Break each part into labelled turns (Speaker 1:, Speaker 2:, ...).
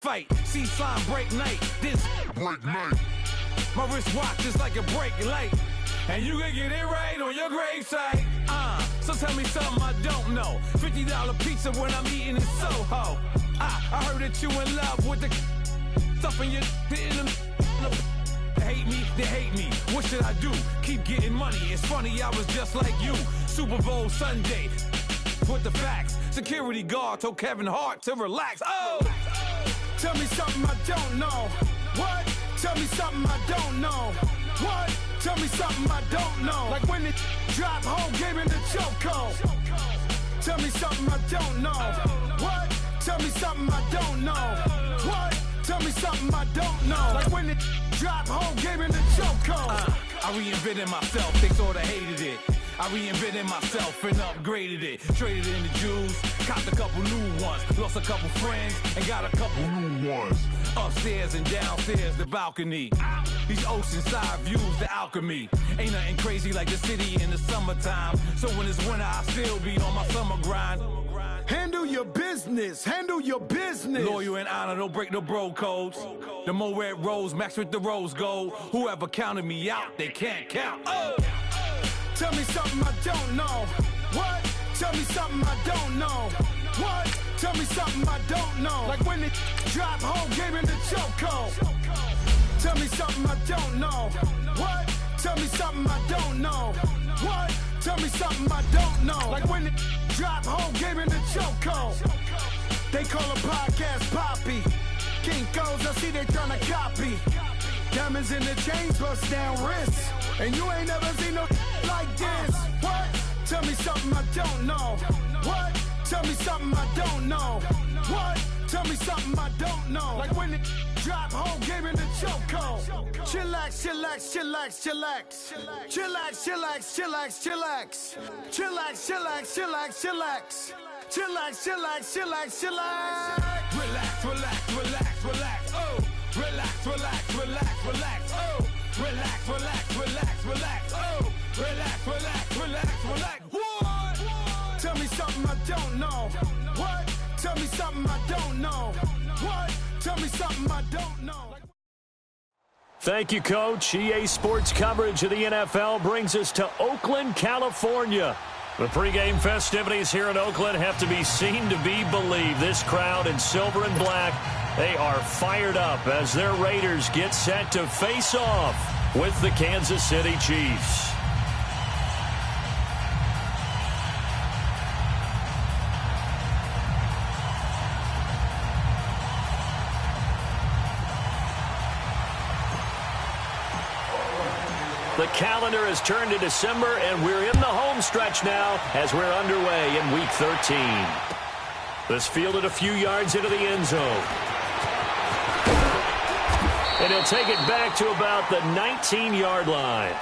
Speaker 1: fight. See slime break night. This break night. My wristwatch is like a break light. And you can get it right on your gravesite. So tell me something I don't know. $50 pizza when I'm eating in Soho. I heard that you in love with the stuff in your hate me, they hate me. What should I do? Keep getting money. It's funny, I was just like you. Super Bowl Sunday. With the facts. Security guard told Kevin Hart to relax. Oh! Tell me something I don't know. What? Tell me something I don't know. What? Tell me something I don't know. Like when it drop home, gave him the chokehold. Tell me something I don't know. What? Tell me something I don't know. What? Tell me something I don't know. Like when it drop home, gave him the chokehold. I reinvented myself, they sorta hated it. I reinvented myself and upgraded it. Traded in the Jews, copped a couple new ones. Lost a couple friends and got a couple new ones. Upstairs and downstairs, the balcony. These oceanside views, the alchemy. Ain't nothing crazy like the city in the summertime. So when it's winter, I still be on my summer grind. Handle your business, handle your business. Loyal and honor, don't break no bro codes. The more red rose, match with the rose gold. Whoever counted me out, they can't count. Oh! Tell me something I don't know. What? Tell me something I don't know. What? Tell me something I don't know. Like when it drop home, gave him the chokehold. Tell me something I don't know. What? Tell me something I don't know. What? Tell me something I don't know. Like when it drop home, gave him the chokehold. They call a podcast Poppy. Kinkos, I see they tryna copy. Diamonds in the chains, bust down wrists. And you ain't never seen no like this. What? Tell me something I don't know. What? Tell me something I don't know. What? Tell me something I don't know. Like when it drop home, gave him the chokehold. Chillax, chillax, chillax, chillax. Chillax, chillax, chillax, chillax. Chillax, chillax, chillax, chillax. Chillax, chillax, chillax, chillax. Relax, relax, relax, relax. Oh. Relax, relax, relax, relax. Oh. Relax, relax, relax, relax. Oh. Relax, relax, relax, relax. What? Tell me something I don't know. What? Tell me something I don't know. What? Tell me something I don't know.
Speaker 2: Thank you, Coach. EA Sports coverage of the NFL brings us to Oakland, California. The pregame festivities here in Oakland have to be seen to be believed. This crowd in silver and black, they are fired up as their Raiders get set to face off with the Kansas City Chiefs. The calendar has turned to December, and we're in the home stretch now as we're underway in Week 13. This fielded a few yards into the end zone. And he'll take it back to about the 19-yard line.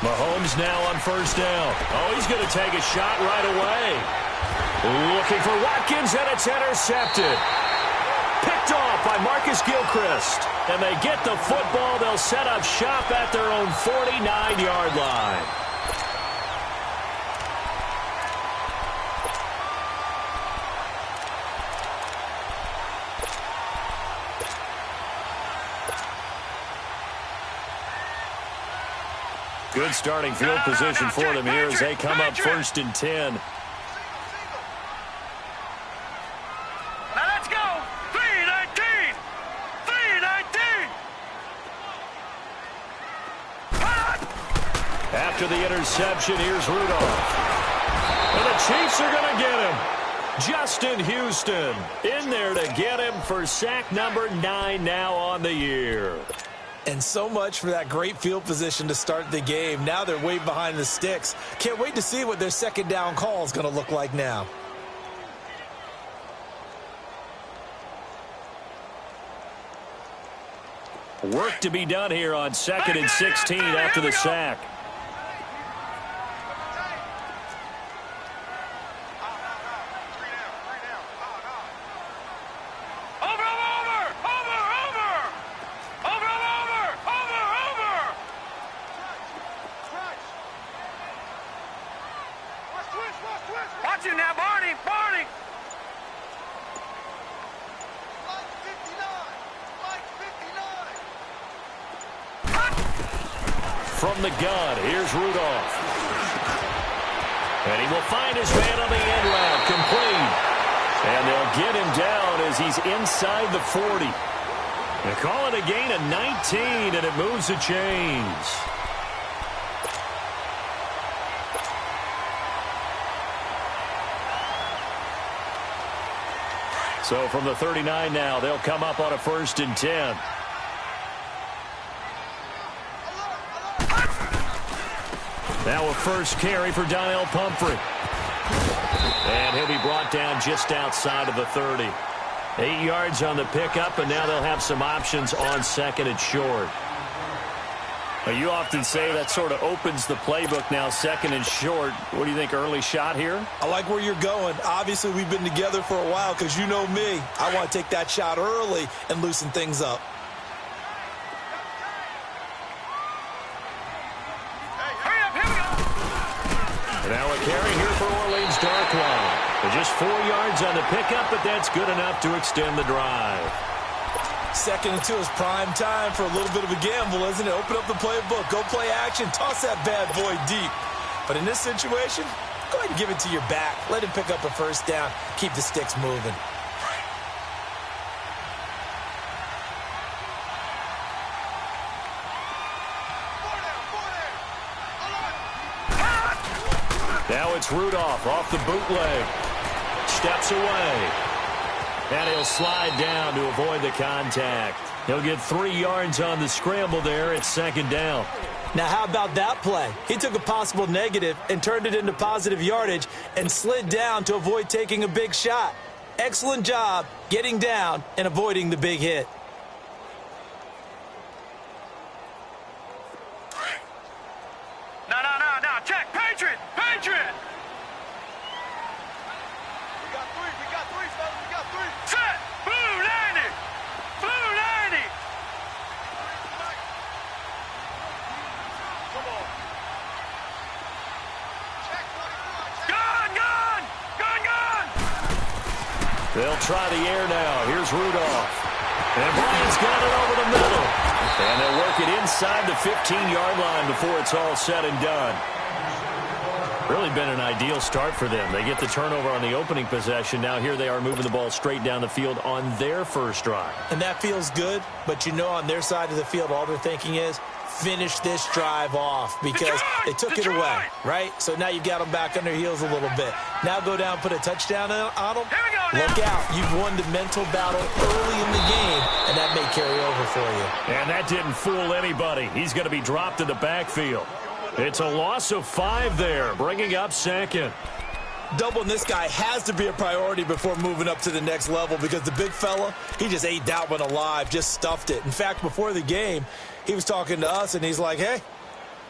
Speaker 2: Mahomes now on first down. Oh, he's going to take a shot right away. Looking for Watkins, and it's intercepted. Picked off by Marcus Gilchrist. And they get the football. They'll set up shop at their own 49-yard line. Good starting field position for them here as they come up 1st and 10.
Speaker 3: Now let's go. 3-19. 3-19.
Speaker 2: After the interception, here's Rudolph. And the Chiefs are going to get him. Justin Houston in there to get him for sack number 9 now on the year.
Speaker 4: And so much for that great field position to start the game. Now they're way behind the sticks. Can't wait to see what their second down call is going to look like now.
Speaker 2: Work to be done here on 2nd and 16 after the sack.
Speaker 3: Watch him now, Barney! Barney!
Speaker 2: From the gun, here's Rudolph. And he will find his man on the end route, complete. And they'll get him down as he's inside the 40. They call it a gain of 19, and it moves the chains. So from the 39 now, they'll come up on a 1st and 10. Now a first carry for Donnell Pumphrey. And he'll be brought down just outside of the 30. 8 yards on the pickup, and now they'll have some options on 2nd and short. Well, you often say that sort of opens the playbook now, 2nd and short. What do you think, early shot here?
Speaker 4: I like where you're going. Obviously, we've been together for a while because you know me. I want to take that shot early and loosen things up.
Speaker 2: Now a carry here for Orleans Darkwa. Just 4 yards on the pickup, but that's good enough to extend the drive.
Speaker 4: 2nd and 2 is prime time for a little bit of a gamble, isn't it? Open up the playbook, go play action, toss that bad boy deep. But in this situation, go ahead and give it to your back. Let him pick up a 1st down. Keep the sticks moving.
Speaker 2: Now it's Rudolph off the bootleg. Steps away. And he'll slide down to avoid the contact. He'll get 3 yards on the scramble there at 2nd down.
Speaker 4: Now, how about that play? He took a possible negative and turned it into positive yardage and slid down to avoid taking a big shot. Excellent job getting down and avoiding the big hit.
Speaker 3: No, check! Patriot! Patriot! We got three, fellas, we got three! Set! Blue 90! Blue 90! Come on. Check 44! Gun!
Speaker 2: They'll try the air now. Here's Rudolph. And Bryant's got it over the middle. And they'll work it inside the 15-yard line before it's all said and done. Really been an ideal start for them. They get the turnover on the opening possession. Now here they are moving the ball straight down the field on their first drive.
Speaker 4: And that feels good, but you know on their side of the field all they're thinking is finish this drive off because they took it away, right? So now you've got them back on their heels a little bit. Now go down, put a touchdown on them. Look out. You've won the mental battle early in the game, and that may carry over for you.
Speaker 2: And that didn't fool anybody. He's going to be dropped in the backfield. It's a loss of 5 there, bringing up 2nd.
Speaker 4: Doubling this guy has to be a priority before moving up to the next level because the big fella, he just ate that one alive, just stuffed it. In fact, before the game, he was talking to us, and he's like, hey,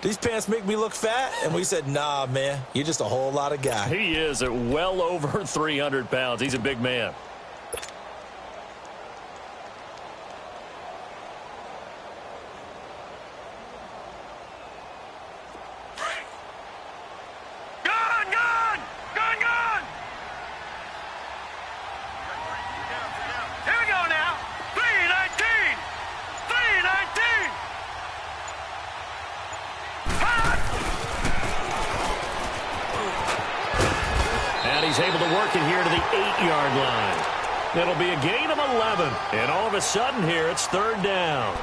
Speaker 4: these pants make me look fat? And we said, nah, man, you're just a whole lot of guy.
Speaker 2: He is at well over 300 pounds. He's a big man. He's able to work it here to the 8-yard line. It'll be a gain of 11. And all of a sudden here, it's 3rd down.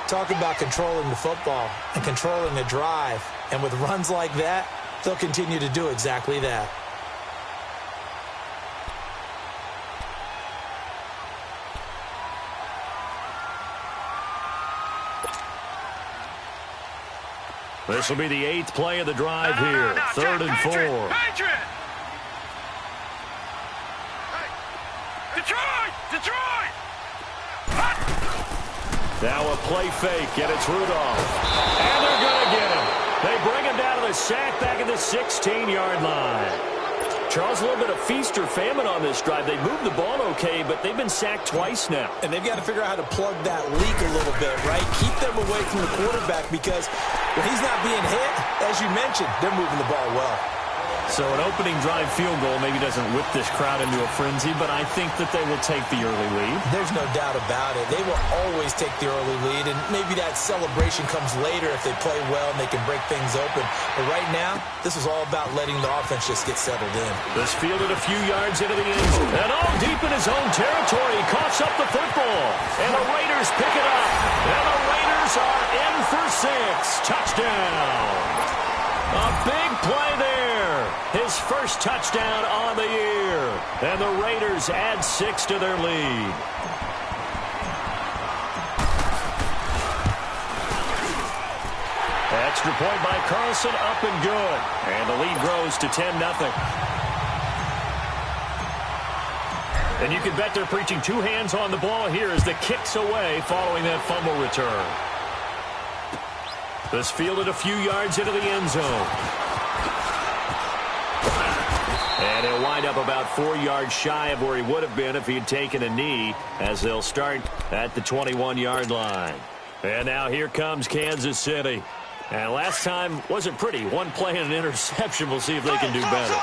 Speaker 4: Talk about controlling the football and controlling the drive. And with runs like that, they'll continue to do exactly that.
Speaker 2: This will be the 8th play of the drive here. 3rd and 4.
Speaker 3: Patriot! Detroit!
Speaker 2: Now a play fake, and it's Rudolph. And they're going to get him. They bring him down to the sack back at the 16-yard line. Charles, a little bit of feast or famine on this drive. They moved the ball okay, but they've been sacked twice now.
Speaker 4: And they've got to figure out how to plug that leak a little bit, right? Keep them away from the quarterback because when he's not being hit, as you mentioned, they're moving the ball well.
Speaker 2: So an opening drive field goal maybe doesn't whip this crowd into a frenzy, but I think that they will take the early lead.
Speaker 4: There's no doubt about it. They will always take the early lead, and maybe that celebration comes later if they play well and they can break things open. But right now, this is all about letting the offense just get settled in.
Speaker 2: This fielded a few yards into the end zone, and all deep in his own territory. He coughs up the football, and the Raiders pick it up. And the Raiders are in for 6. Touchdown. A big play there. His first touchdown on the year. And the Raiders add 6 to their lead. Extra point by Carlson, up and good. And the lead grows to 10-0. And you can bet they're preaching 2 hands on the ball here as the kick's away following that fumble return. This fielded a few yards into the end zone. And he'll wind up about 4 yards shy of where he would have been if he had taken a knee, as they'll start at the 21-yard line. And now here comes Kansas City. And last time wasn't pretty. 1 play and an interception. We'll see if they can do better.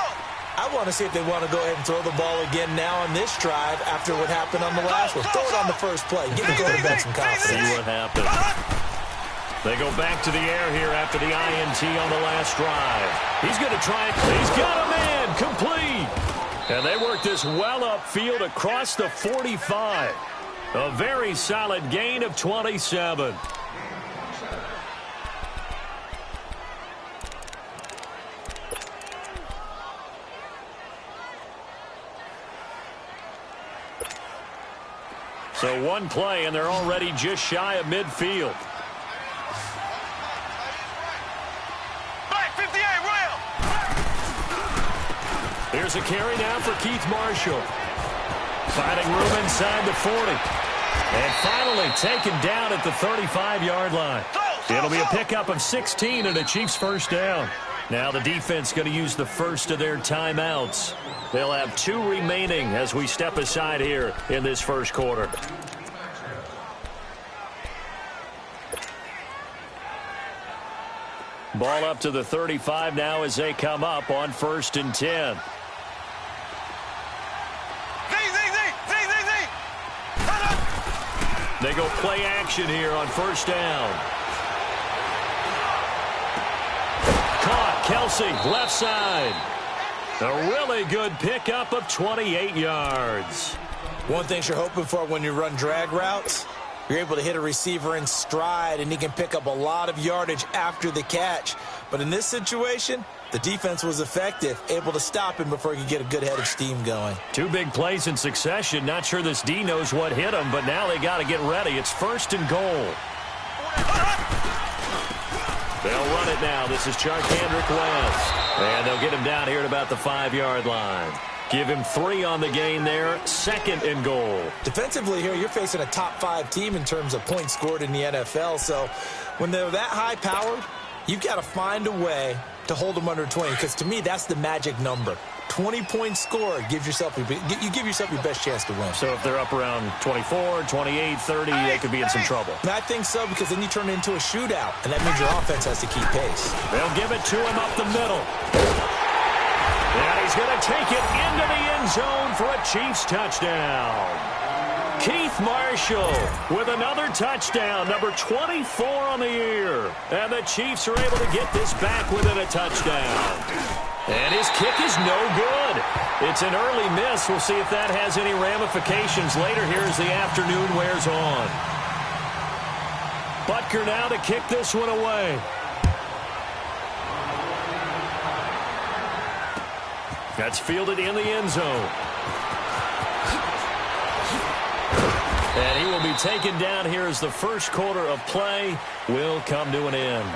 Speaker 4: I want to see if they want to go ahead and throw the ball again now on this drive after what happened on the last one. Throw it on the first play. Give the quarterback some confidence.
Speaker 2: See what happens. They go back to the air here after the INT on the last drive. He's going to try it. He's got a man complete. And they work this well upfield across the 45. A very solid gain of 27. So 1 play, and they're already just shy of midfield. Here's a carry now for Keith Marshall. Finding room inside the 40. And finally taken down at the 35-yard line. It'll be a pickup of 16 and a Chiefs first down. Now the defense going to use the first of their timeouts. They'll have 2 remaining as we step aside here in this first quarter. Ball up to the 35 now as they come up on 1st and 10. They go play action here on 1st down. Caught. Kelsey, left side. A really good pickup of 28 yards.
Speaker 4: One thing you're hoping for when you run drag routes, you're able to hit a receiver in stride, and he can pick up a lot of yardage after the catch. But in this situation, the defense was effective, able to stop him before he could get a good head of steam going. 2
Speaker 2: big plays in succession. Not sure this D knows what hit him, but now they got to get ready. It's 1st and goal. They'll run it now. This is Charkandrick West. And they'll get him down here at about the 5-yard line. Give him 3 on the gain there. 2nd and goal.
Speaker 4: Defensively here, you're facing a top 5 team in terms of points scored in the NFL. So when they're that high powered, you've got to find a way to hold them under 20, because to me, that's the magic number. 20 points scored, you give yourself your best chance to win.
Speaker 2: So if they're up around 24, 28, 30, they could be in some trouble.
Speaker 4: And I think so, because then you turn it into a shootout, and that means your offense has to keep pace.
Speaker 2: They'll give it to him up the middle. And he's going to take it into the end zone for a Chiefs touchdown. Keith Marshall with another touchdown, number 24 on the year. And the Chiefs are able to get this back within a touchdown. And his kick is no good. It's an early miss. We'll see if that has any ramifications later here as the afternoon wears on. Butker now to kick this one away. That's fielded in the end zone. And he will be taken down here as the first quarter of play will come to an end.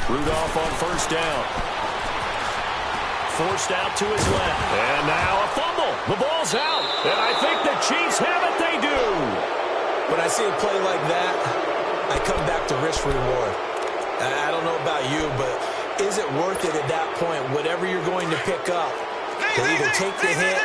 Speaker 2: Rudolph on first down. Forced out to his left. And now a fumble. The ball's out. And I think the Chiefs have it. They do.
Speaker 4: When I see a play like that, I come back to risk reward. I don't know about you, but is it worth it at that point? Whatever you're going to pick up, to either take the hit,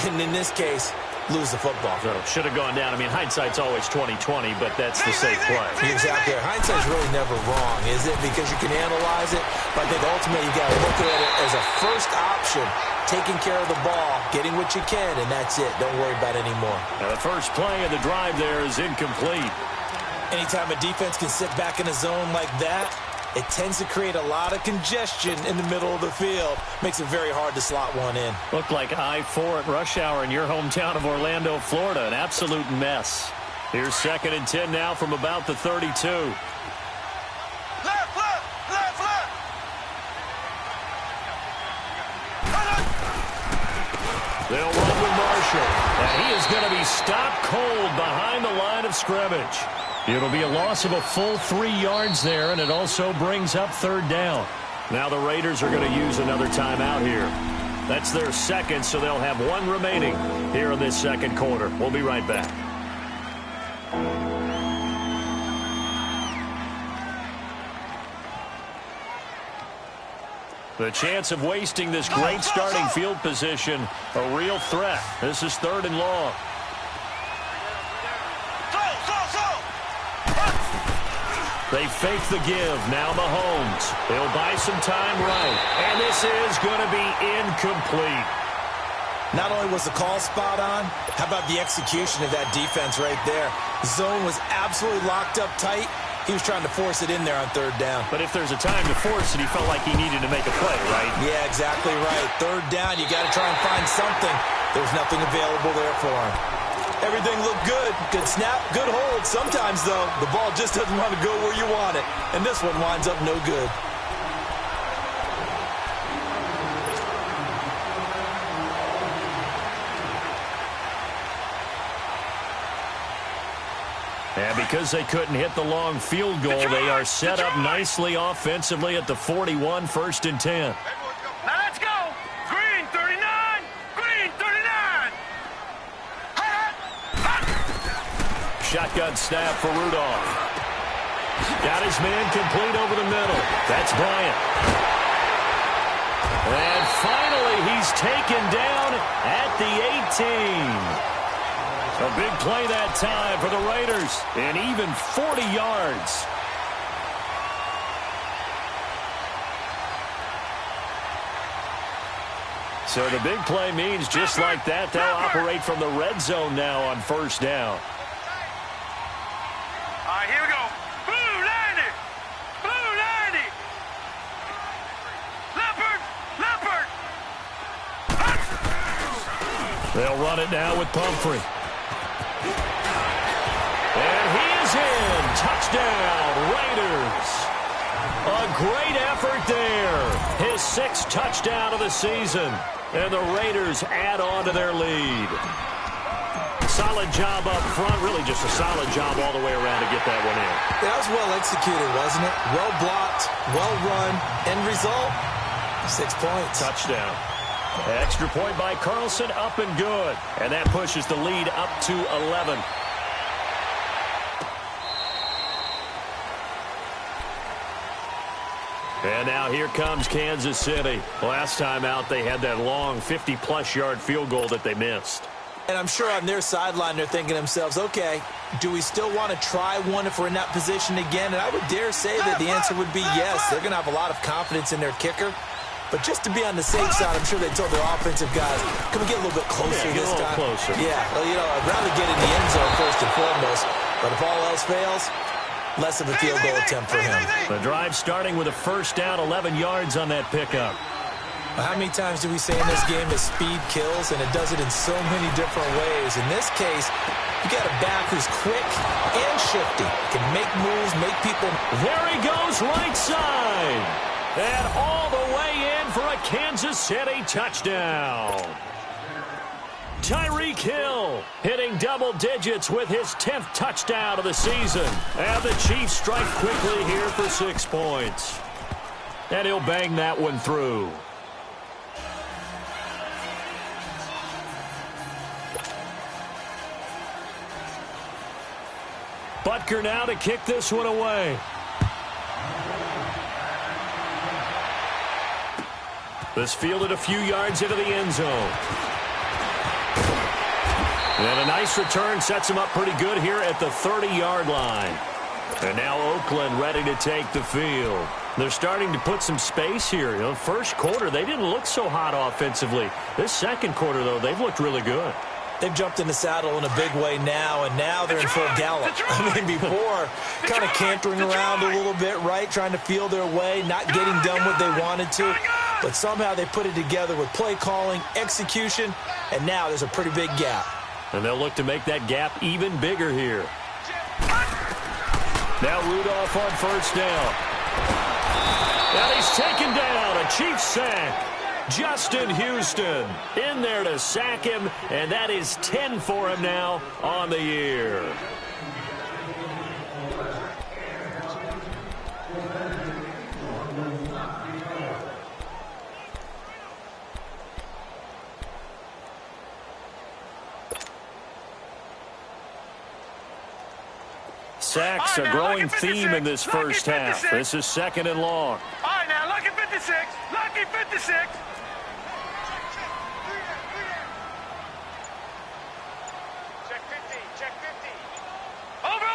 Speaker 4: and in this case, lose the football.
Speaker 2: So should have gone down. I mean, hindsight's always 20/20, but that's the safe play.
Speaker 4: Exactly. Hindsight's really never wrong, is it? Because you can analyze it, but I think ultimately you got to look at it as a first option, taking care of the ball, getting what you can, and that's it. Don't worry about it anymore.
Speaker 2: Now the first play of the drive there is incomplete.
Speaker 4: Anytime a defense can sit back in a zone like that, it tends to create a lot of congestion in the middle of the field. Makes it very hard to slot one in.
Speaker 2: Looked like I-4 at rush hour in your hometown of Orlando, Florida. An absolute mess. Here's 2nd and 10 now from about the 32.
Speaker 3: Left, left, left, left.
Speaker 2: They'll run with Marshall. And he is going to be stopped cold behind the line of scrimmage. It'll be a loss of a full 3 yards there, and it also brings up 3rd down. Now the Raiders are going to use another timeout here. That's their second, so they'll have 1 remaining here in this 2nd quarter. We'll be right back. The chance of wasting this great starting field position, a real threat. This is 3rd and long. They fake the give. Now Mahomes. They'll buy some time right. And this is going to be incomplete.
Speaker 4: Not only was the call spot on, how about the execution of that defense right there? The zone was absolutely locked up tight. He was trying to force it in there on 3rd down.
Speaker 2: But if there's a time to force it, he felt like he needed to make a play, right?
Speaker 4: Yeah, exactly right. 3rd down, you got to try and find something. There's nothing available there for him. Everything looked good. Good snap, good hold. Sometimes, though, the ball just doesn't want to go where you want it. And this one winds up no good.
Speaker 2: And because they couldn't hit the long field goal, they are set up nicely offensively at the 41, 1st and 10.
Speaker 3: Now let's go. Green 39. Green 39.
Speaker 2: Shotgun snap for Rudolph. Got his man complete over the middle. That's Bryant. And finally, he's taken down at the 18. A big play that time for the Raiders, and even 40 yards. So the big play means just like that, they'll operate from the red zone now on 1st down.
Speaker 3: All right, here we go. Blue 90. Blue 90. Leopard. Leopard.
Speaker 2: They'll run it now with Pumphrey. And he is in. Touchdown, Raiders. A great effort there. His 6th touchdown of the season. And the Raiders add on to their lead. Solid job up front. Really just a solid job all the way around to get that one in.
Speaker 4: That was well executed, wasn't it? Well blocked, well run. End result, 6 points.
Speaker 2: Touchdown. Extra point by Carlson, up and good. And that pushes the lead up to 11. And now here comes Kansas City. Last time out, they had that long 50-plus yard field goal that they missed.
Speaker 4: And I'm sure on their sideline, they're thinking to themselves, okay, do we still want to try one if we're in that position again? And I would dare say that the answer would be yes. They're going to have a lot of confidence in their kicker. But just to be on the safe side, I'm sure they told their offensive guys, can we get a little bit closer this time?
Speaker 2: Closer.
Speaker 4: Yeah, well, you know, I'd rather get in the end zone first and foremost. But if all else fails, less of a field goal attempt for him.
Speaker 2: The drive starting with a 1st down, 11 yards on that pickup.
Speaker 4: Well, how many times do we say in this game that speed kills, and it does it in so many different ways? In this case, you got a back who's quick and shifty, can make moves, make people.
Speaker 2: There he goes, right side. And all the way in for a Kansas City touchdown. Tyreek Hill hitting double digits with his 10th touchdown of the season. And the Chiefs strike quickly here for 6 points. And he'll bang that one through. Butker now to kick this one away. This fielded a few yards into the end zone. And a nice return sets him up pretty good here at the 30-yard line. And now Oakland ready to take the field. They're starting to put some space here. You know, first quarter, they didn't look so hot offensively. This second quarter, though, they've looked really good.
Speaker 4: They've jumped in the saddle in a big way now, and now they're in full gallop. I mean, before, kind of cantering around a little bit, right, trying to feel their way, not getting done what they wanted to. But somehow they put it together with play calling, execution, and now there's a pretty big gap.
Speaker 2: And they'll look to make that gap even bigger here. Now Rudolph on first down. And he's taken down, a Chiefs sack. Justin Houston in there to sack him, and that is 10 for him now on the year. Sacks, a growing theme in this first half. This is 2nd and long.
Speaker 3: All right, now, lucky 56. Lucky 56. Check 50. Check 50. Over.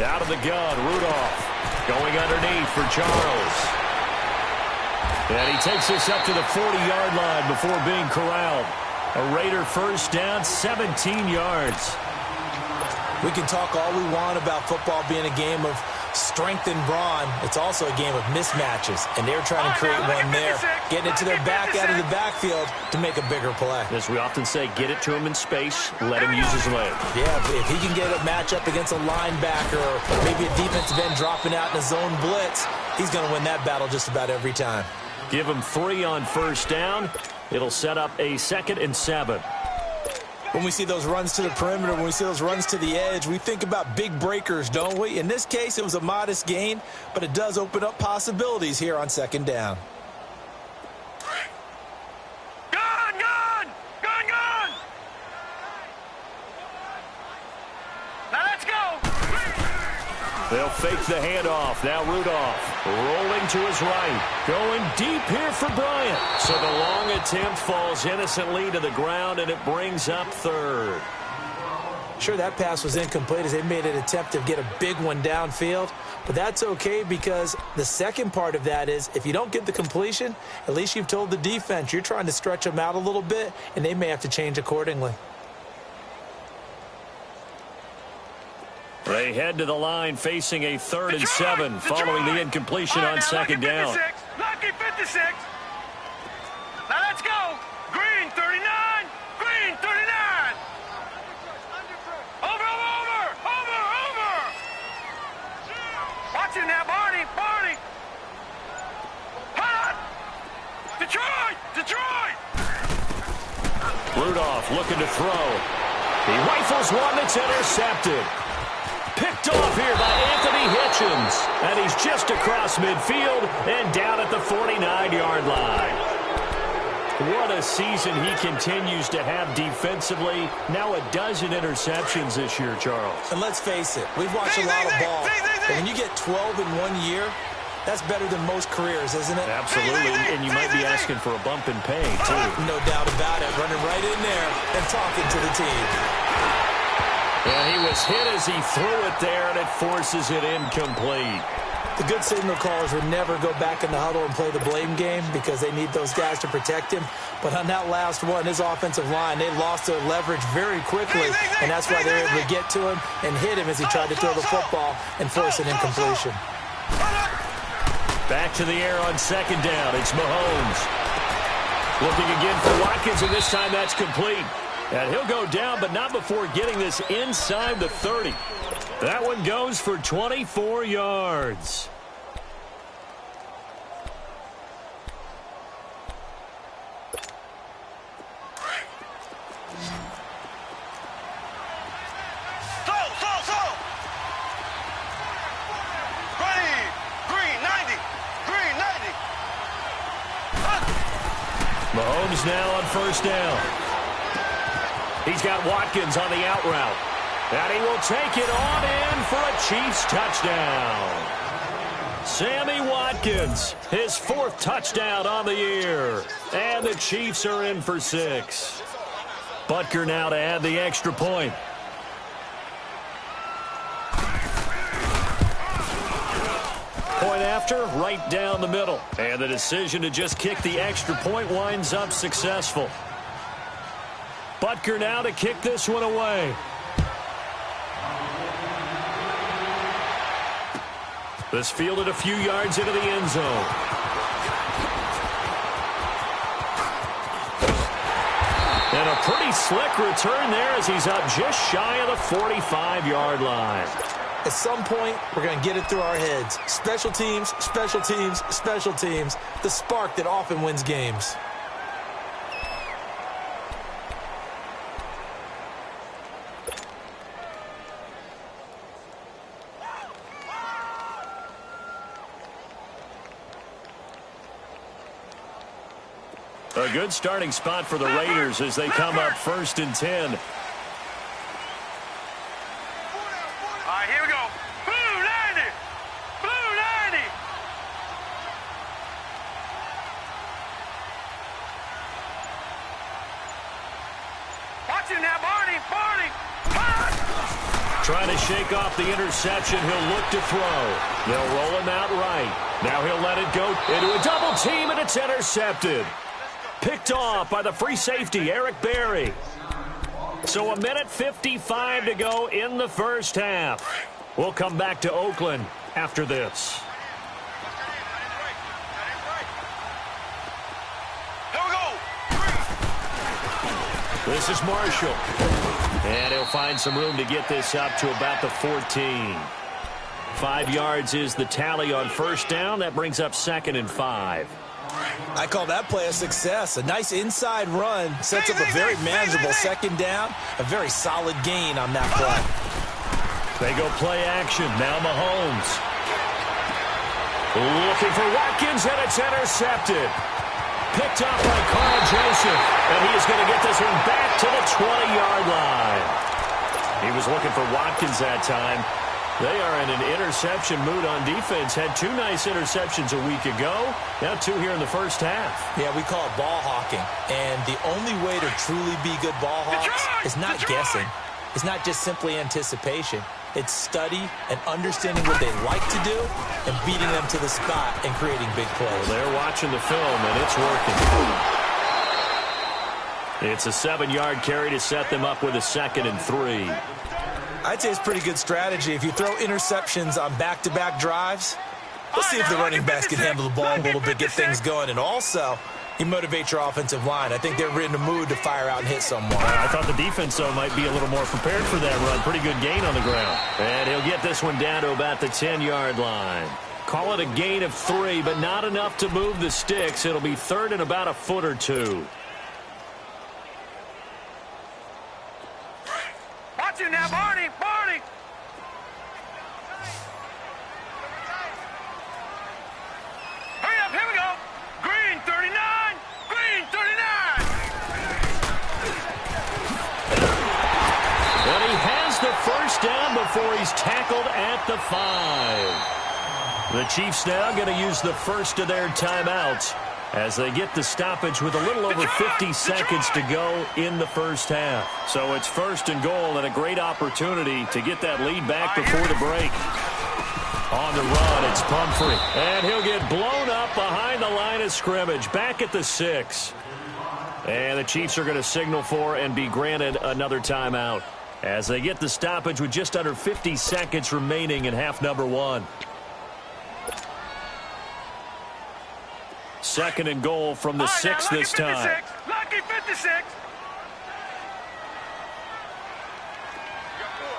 Speaker 2: Out of the gun, Rudolph. Going underneath for Charles. And he takes this up to the 40-yard line before being corralled. A Raider first down, 17 yards.
Speaker 4: We can talk all we want about football being a game of strength and brawn. It's also a game of mismatches, and they're trying to create one there, getting it to their back out of the backfield to make a bigger play.
Speaker 2: As we often say, get it to him in space, let him use his leg.
Speaker 4: Yeah, if he can get a matchup against a linebacker or maybe a defensive end dropping out in a zone blitz, he's going to win that battle just about every time.
Speaker 2: Give him 3 on first down. It'll set up a 2nd and 7.
Speaker 4: When we see those runs to the perimeter, when we see those runs to the edge, we think about big breakers, don't we? In this case, it was a modest gain, but it does open up possibilities here on 2nd down.
Speaker 3: Gun! Now let's go.
Speaker 2: They'll fake the handoff. Now Rudolph rolling to his right. Going deep here for Bryant. So the long attempt falls innocently to the ground, and it brings up 3rd.
Speaker 4: Sure, that pass was incomplete as they made an attempt to get a big one downfield. But that's okay because the second part of that is if you don't get the completion, at least you've told the defense you're trying to stretch them out a little bit, and they may have to change accordingly.
Speaker 2: They head to the line facing a 3rd and 7 following the incompletion on 2nd down.
Speaker 3: Lucky 56. Now let's go. Green 39. Green 39. Over. Watch it now, Barney. Hot. Detroit.
Speaker 2: Rudolph looking to throw. He rifles one that's intercepted. Picked off here by Anthony Hitchens. And he's just across midfield and down at the 49-yard line. What a season he continues to have defensively. Now a dozen interceptions this year, Charles.
Speaker 4: And let's face it, we've watched a lot of ball. But when you get 12 in 1 year, that's better than most careers, isn't it?
Speaker 2: Absolutely, and you might be asking for a bump in pay, too.
Speaker 4: No doubt about it. Running right in there and talking to the team.
Speaker 2: And he was hit as he threw it there, and it forces it incomplete.
Speaker 4: The good signal callers would never go back in the huddle and play the blame game because they need those guys to protect him. But on that last one, his offensive line, they lost their leverage very quickly, and that's why they were able to get to him and hit him as he tried to throw the football and force an incompletion.
Speaker 2: Back to the air on 2nd down. It's Mahomes. Looking again for Watkins, and this time that's complete. And he'll go down, but not before getting this inside the 30. That one goes for 24 yards. Mahomes now on first down. He's got Watkins on the out route. And he will take it on in for a Chiefs touchdown. Sammy Watkins, his 4th touchdown on the year. And the Chiefs are in for 6. Butker now to add the extra point. Point after, right down the middle. And the decision to just kick the extra point winds up successful. Butker now to kick this one away. This fielded a few yards into the end zone. And a pretty slick return there as he's up just shy of the 45-yard line.
Speaker 4: At some point, we're going to get it through our heads. Special teams, special teams, special teams. The spark that often wins games.
Speaker 2: A good starting spot for the Raiders as they come up 1st and 10.
Speaker 3: All right, here we go. Blue 90. Blue 90. Watch it now, Barney. Barney.
Speaker 2: Trying to shake off the interception. He'll look to throw. They'll roll him out right. Now he'll let it go into a double team, and it's intercepted. Picked off by the free safety, Eric Berry. So 1:55 to go in the first half. We'll come back to Oakland after this.
Speaker 3: Here we go.
Speaker 2: This is Marshall. And he'll find some room to get this up to about the 14. 5 yards is the tally on first down. That brings up 2nd and 5.
Speaker 4: I call that play a success. A nice inside run sets up a very manageable 2nd down. A very solid gain on that play.
Speaker 2: They go play action. Now Mahomes. Looking for Watkins, and it's intercepted. Picked up by Carl Joseph. And he is going to get this one back to the 20-yard line. He was looking for Watkins that time. They are in an interception mood on defense. Had 2 nice interceptions a week ago. Now 2 here in the first half.
Speaker 4: Yeah, we call it ball hawking. And the only way to truly be good ball hawks is not guessing. It's not just simply anticipation. It's study and understanding what they like to do and beating them to the spot and creating big plays.
Speaker 2: Well, they're watching the film, and it's working. It's a 7-yard carry to set them up with a 2nd and 3.
Speaker 4: I'd say it's pretty good strategy. If you throw interceptions on back-to-back drives, we'll see if the running backs can handle the ball a little bit, get things going. And also, you motivate your offensive line. I think they're in the mood to fire out and hit someone.
Speaker 2: I thought the defense, though, might be a little more prepared for that run. Pretty good gain on the ground. And he'll get this one down to about the 10-yard line. Call it a gain of 3, but not enough to move the sticks. It'll be 3rd and about a foot or 2.
Speaker 3: Watch it now, Barney. Barney. Hurry up, here we go. Green 39. Green 39.
Speaker 2: And he has the first down before he's tackled at the 5. The Chiefs now going to use the first of their timeouts as they get the stoppage with a little over 50 seconds to go in the first half. So it's 1st and goal and a great opportunity to get that lead back before the break. On the run, it's Pumphrey. And he'll get blown up behind the line of scrimmage, back at the 6. And the Chiefs are going to signal for and be granted another timeout as they get the stoppage with just under 50 seconds remaining in half number 1. 2nd and goal from the 6 this time.
Speaker 3: Lucky 56.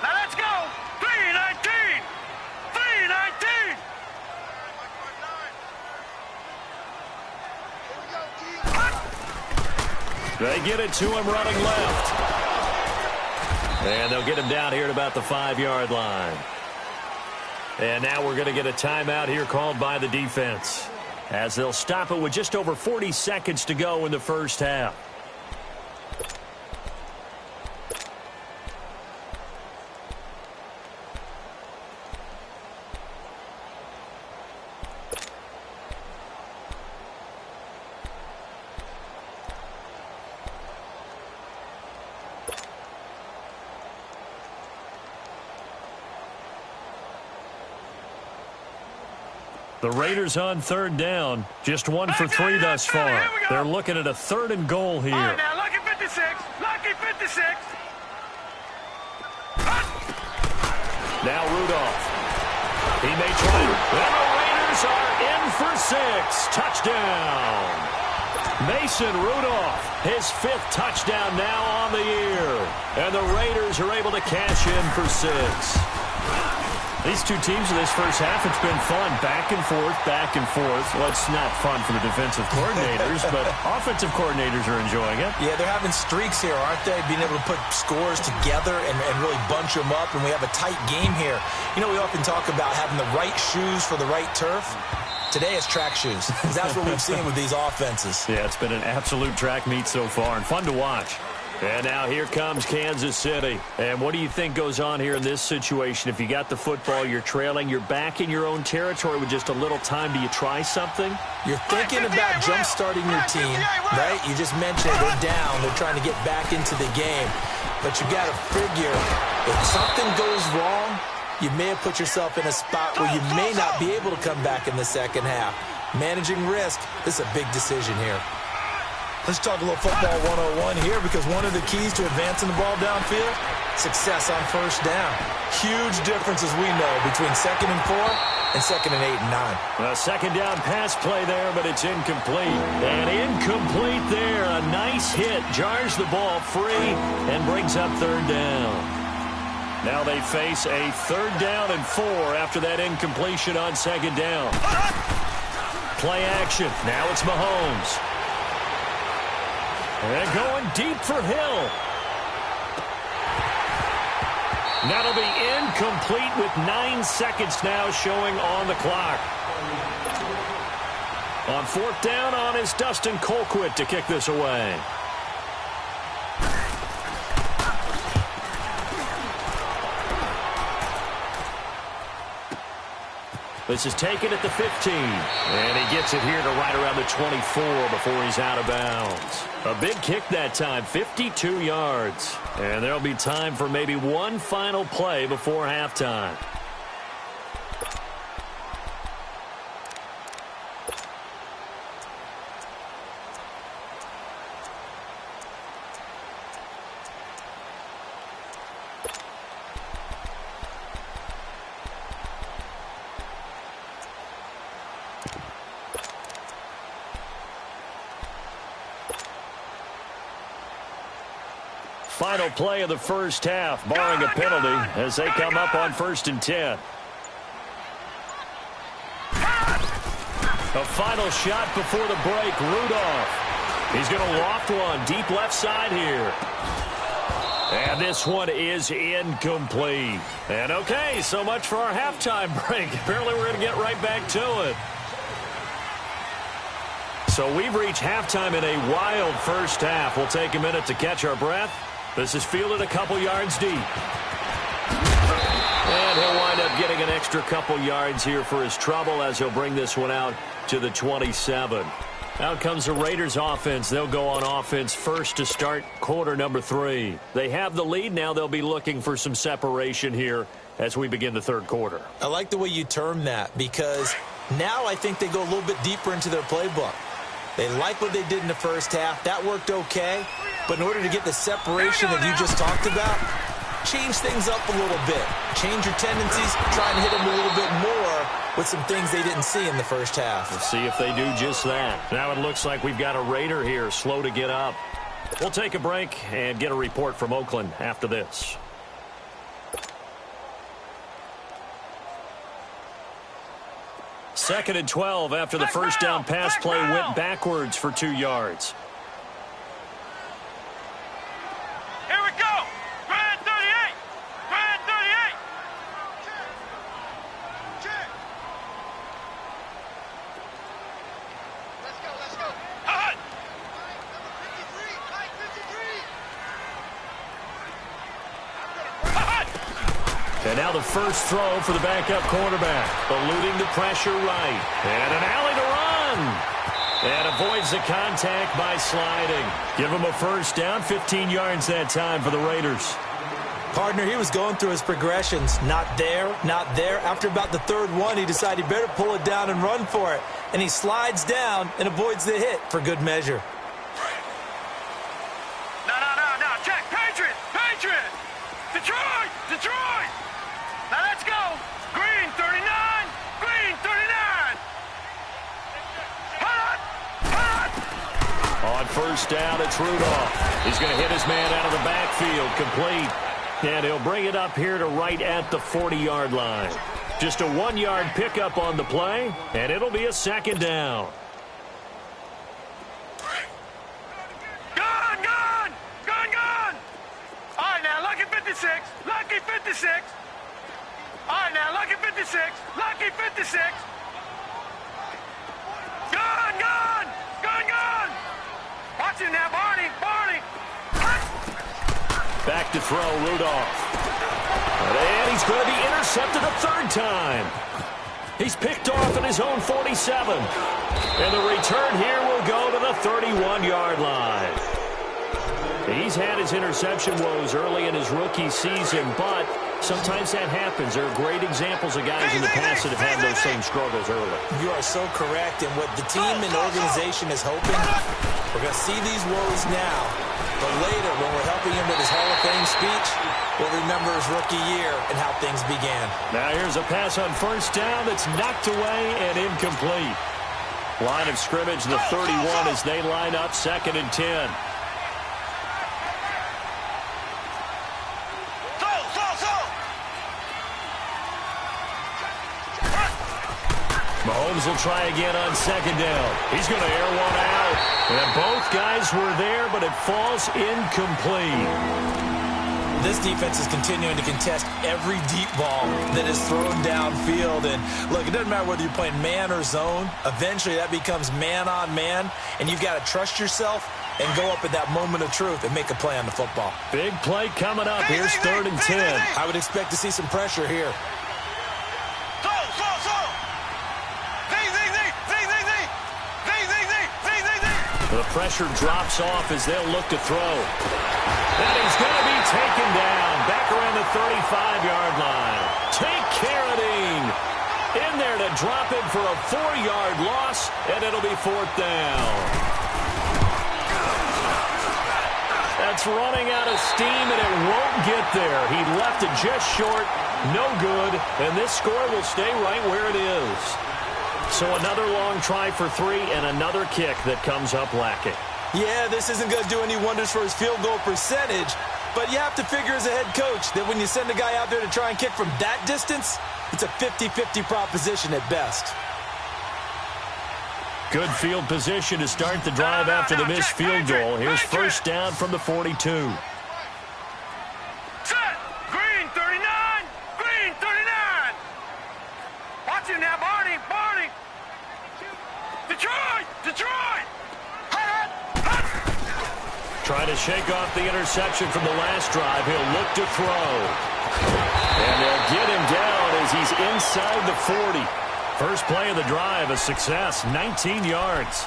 Speaker 3: Now let's go. 319. 319.
Speaker 2: They get it to him running left. And they'll get him down here at about the 5-yard line. And now we're going to get a timeout here called by the defense. as they'll stop it with just over 40 seconds to go in the first half. The Raiders on third down. Just 1 for 3 thus far. They're looking at a 3rd and goal here.
Speaker 3: All right, now, lucky 56. Lucky 56.
Speaker 2: Now Rudolph. He may try. And the Raiders are in for 6. Touchdown. Mason Rudolph, his 5th touchdown now on the year. And the Raiders are able to cash in for 6. These two teams in this first half, it's been fun. Back and forth, back and forth. Well, it's not fun for the defensive coordinators, but offensive coordinators are enjoying it.
Speaker 4: Yeah, they're having streaks here, aren't they? Being able to put scores together and really bunch them up, and we have a tight game here. You know, we often talk about having the right shoes for the right turf. Today it's track shoes. That's what we've seen with these offenses.
Speaker 2: Yeah, it's been an absolute track meet so far and fun to watch. And now here comes Kansas City. And what do you think goes on here in this situation? If you got the football, you're trailing, you're back in your own territory with just a little time. Do you try something?
Speaker 4: You're thinking about jump-starting your team, right? You just mentioned they're down. They're trying to get back into the game. But you got to figure, if something goes wrong, you may have put yourself in a spot where you may not be able to come back in the second half. Managing risk, this is a big decision here. Let's talk a little football 101 here, because one of the keys to advancing the ball downfield, success on first down. Huge difference, as we know, between 2nd and 4 and 2nd and 8 and 9.
Speaker 2: A second down pass play there, but it's incomplete. And incomplete there. A nice hit. Jars the ball free and brings up 3rd down. Now they face a 3rd down and 4 after that incompletion on 2nd down. Play action. Now it's Mahomes. And going deep for Hill. That'll be incomplete with 9 seconds now showing on the clock. On 4th down on is Dustin Colquitt to kick this away. This is taken at the 15. And he gets it here to right around the 24 before he's out of bounds. A big kick that time, 52 yards. And there'll be time for maybe one final play before halftime. Final play of the first half, barring a penalty, as they come up on 1st and 10. A final shot before the break, Rudolph. He's going to loft one, deep left side here. And this one is incomplete. And okay, so much for our halftime break. Apparently we're going to get right back to it. So we've reached halftime in a wild first half. We'll take a minute to catch our breath. This is fielded a couple yards deep. And he'll wind up getting an extra couple yards here for his trouble as he'll bring this one out to the 27. Out comes the Raiders offense. They'll go on offense first to start quarter number 3. They have the lead. Now they'll be looking for some separation here as we begin the 3rd quarter.
Speaker 4: I like the way you term that, because now I think they go a little bit deeper into their playbook. They like what they did in the first half. That worked okay. But in order to get the separation that you just talked about, change things up a little bit. Change your tendencies. Try and hit them a little bit more with some things they didn't see in the first half.
Speaker 2: We'll see if they do just that. Now it looks like we've got a Raider here, slow to get up. We'll take a break and get a report from Oakland after this. Second and 12 after the first down pass play went backwards for 2 yards.
Speaker 3: Here we go. Red 38. Red 38.
Speaker 2: And now the first throw for the backup quarterback. Eluding the pressure right. And an alley to run. And avoids the contact by sliding. Give him a first down, 15 yards that time for the Raiders.
Speaker 4: Partner, he was going through his progressions. Not there, not there. After about the third one, he decided he better pull it down and run for it. And he slides down and avoids the hit for good measure.
Speaker 3: No. Check. Patriot. Detroit. Now let's go. Green 39.
Speaker 2: On first down, it's Rudolph. He's going to hit his man out of the backfield, complete. And he'll bring it up here to right at the 40-yard line. Just a 1-yard pickup on the play, and it'll be a second down.
Speaker 3: Gun! All right, now, Lucky 56. All right, now, Lucky 56. Gun! Watch it now, Barney!
Speaker 2: Back to throw, Rudolph. And he's going to be intercepted a third time. He's picked off at his own 47. And the return here will go to the 31-yard line. He's had his interception woes early in his rookie season, but sometimes that happens. There are great examples of guys in the past that have had those same struggles early.
Speaker 4: You are so correct. And what the team and organization is hoping, we're going to see these woes now, but later when we're helping him with his Hall of Fame speech, we'll remember his rookie year and how things began.
Speaker 2: Now here's a pass on first down that's knocked away and incomplete. Line of scrimmage, the 31 as they line up, 2nd and 10. Mahomes will try again on second down. He's going to air one out. And both guys were there, but it falls incomplete.
Speaker 4: This defense is continuing to contest every deep ball that is thrown downfield. And, look, it doesn't matter whether you're playing man or zone. Eventually, that becomes man-on-man, and you've got to trust yourself and go up at that moment of truth and make a play on the football.
Speaker 2: Big play coming up. Here's 3rd and 10.
Speaker 4: I would expect to see some pressure here.
Speaker 2: The pressure drops off as they'll look to throw. And he's going to be taken down back around the 35-yard line. Take care of Dean. In there to drop him for a 4-yard loss, and it'll be 4th down. That's running out of steam, and it won't get there. He left it just short, no good, and this score will stay right where it is. So another long try for 3 and another kick that comes up lacking.
Speaker 4: Yeah, this isn't going to do any wonders for his field goal percentage, but you have to figure as a head coach that when you send a guy out there to try and kick from that distance, it's a 50-50 proposition at best.
Speaker 2: Good field position to start the drive after the missed field goal. Here's first down from the 42.
Speaker 3: Set! Green 39! Watch it now, Barney! Detroit!
Speaker 2: Trying to shake off the interception from the last drive. He'll look to throw. And they'll get him down as he's inside the 40. First play of the drive, a success, 19 yards.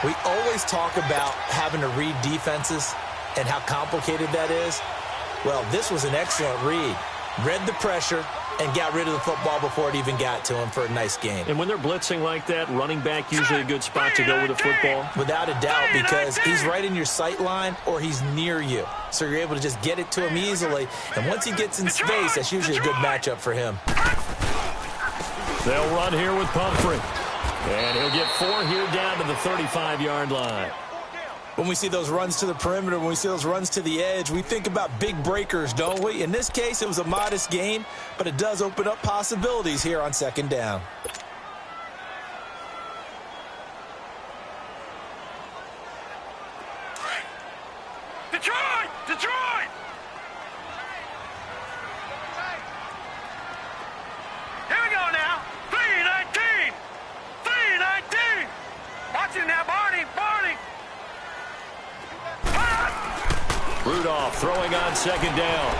Speaker 4: We always talk about having to read defenses and how complicated that is. Well, this was an excellent read. Read the pressure and got rid of the football before it even got to him for a nice game.
Speaker 2: And when they're blitzing like that, running back usually a good spot to go with the football?
Speaker 4: Without a doubt, because he's right in your sight line or he's near you. So you're able to just get it to him easily. And once he gets in space, that's usually a good matchup for him.
Speaker 2: They'll run here with Pumphrey. And he'll get 4 here down to the 35-yard line.
Speaker 4: When we see those runs to the perimeter, when we see those runs to the edge, we think about big breakers, don't we? In this case, it was a modest gain, but it does open up possibilities here on second down.
Speaker 3: Detroit! Here we go now. 3-19. Watch it now, Barney.
Speaker 2: Rudolph throwing on second down.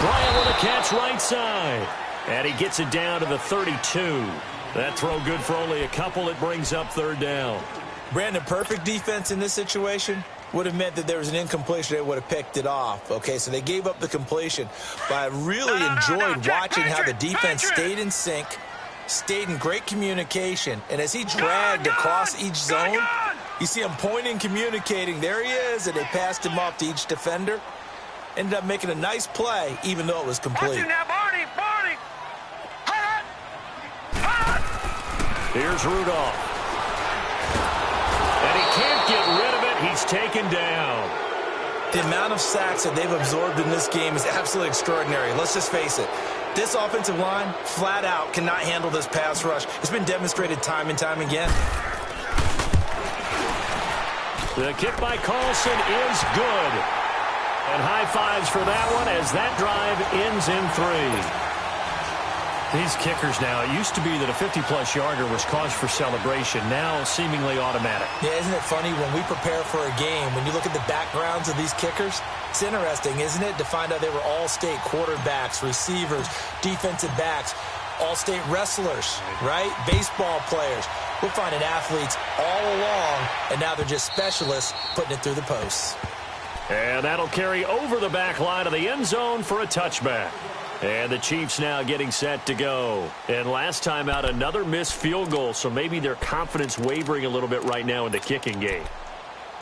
Speaker 2: Bryant catch right side. And he gets it down to the 32. That throw good for only a couple. It brings up third down.
Speaker 4: Brandon, perfect defense in this situation would have meant that there was an incompletion. They would have picked it off. Okay, so they gave up the completion. But I really enjoyed watching how the defense stayed in sync, stayed in great communication. And as he dragged across each zone, you see him pointing, communicating. There he is, and they passed him off to each defender. Ended up making a nice play, even though it was complete.
Speaker 2: Here's Rudolph. And he can't get rid of it. He's taken down.
Speaker 4: The amount of sacks that they've absorbed in this game is absolutely extraordinary. Let's just face it. This offensive line, flat out, cannot handle this pass rush. It's been demonstrated time and time again.
Speaker 2: The kick by Carlson is good. And high fives for that one as that drive ends in 3. These kickers now, it used to be that a 50-plus yarder was cause for celebration, now seemingly automatic.
Speaker 4: Yeah, isn't it funny when we prepare for a game, when you look at the backgrounds of these kickers, it's interesting, isn't it, to find out they were all-state quarterbacks, receivers, defensive backs, all-state wrestlers, right? Baseball players. We're finding athletes all along, and now they're just specialists putting it through the posts.
Speaker 2: And that'll carry over the back line of the end zone for a touchback. And the Chiefs now getting set to go. And last time out, another missed field goal, so maybe their confidence wavering a little bit right now in the kicking game.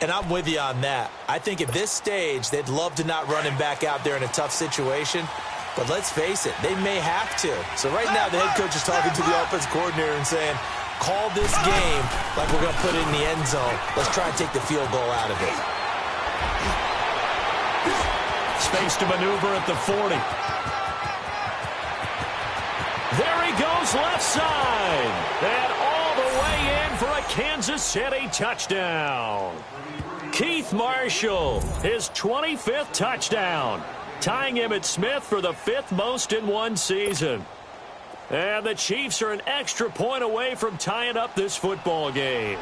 Speaker 4: And I'm with you on that. I think at this stage, they'd love to not run him back out there in a tough situation. But let's face it, they may have to. So right now, the head coach is talking to the offense coordinator and saying, call this game like we're going to put it in the end zone. Let's try and take the field goal out of it.
Speaker 2: Space to maneuver at the 40. There he goes left side. And all the way in for a Kansas City touchdown. Keith Marshall, his 25th touchdown, tying Emmitt Smith for the 5th most in one season. And the Chiefs are an extra point away from tying up this football game.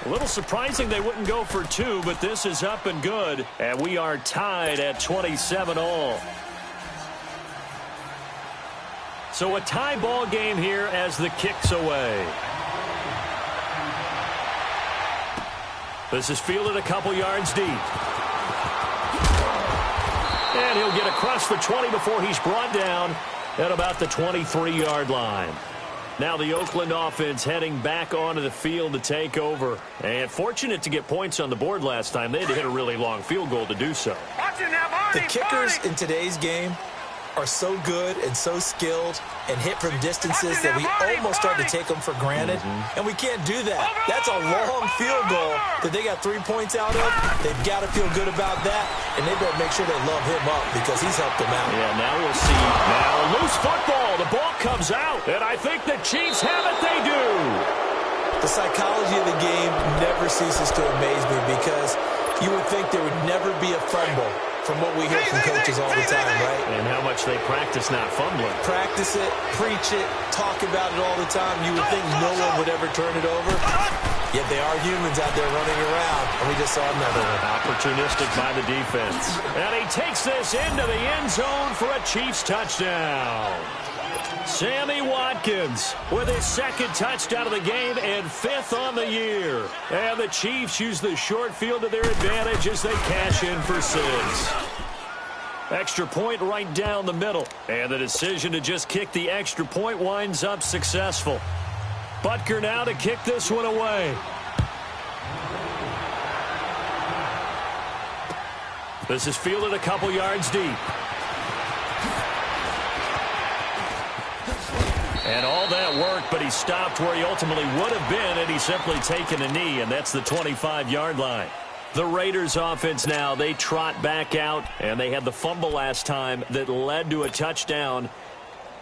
Speaker 2: A little surprising they wouldn't go for 2, but this is up and good. And we are tied at 27 all. So a tie ball game here as the kick's away. This is fielded a couple yards deep. And he'll get across the 20 before he's brought down at about the 23-yard line. Now the Oakland offense heading back onto the field to take over. And fortunate to get points on the board last time. They had to hit a really long field goal to do so.
Speaker 4: The kickers in today's game are so good and so skilled and hit from distances that we almost start to take them for granted. And we can't do that. That's a long field goal that they got 3 points out of. They've got to feel good about that, and they better make sure they love him up because he's helped them out.
Speaker 2: Yeah, now we'll see. Now loose football. The ball comes out, and I think the Chiefs have it. They do.
Speaker 4: The psychology of the game never ceases to amaze me because you would think there would never be a fumble from what we hear from coaches all the time, right?
Speaker 2: And how much they practice not fumbling.
Speaker 4: Practice it, preach it, talk about it all the time. You would think no one would ever turn it over. Yet they are humans out there running around, and we just saw another one.
Speaker 2: Opportunistic by the defense. And he takes this into the end zone for a Chiefs touchdown. Sammy Watkins with his 2nd touchdown of the game and 5th on the year. And the Chiefs use the short field to their advantage as they cash in for 6. Extra point right down the middle. And the decision to just kick the extra point winds up successful. Butker now to kick this one away. This is fielded a couple yards deep. And all that work, but he stopped where he ultimately would have been had he simply taken a knee, and that's the 25-yard line. The Raiders offense now, they trot back out, and they had the fumble last time that led to a touchdown.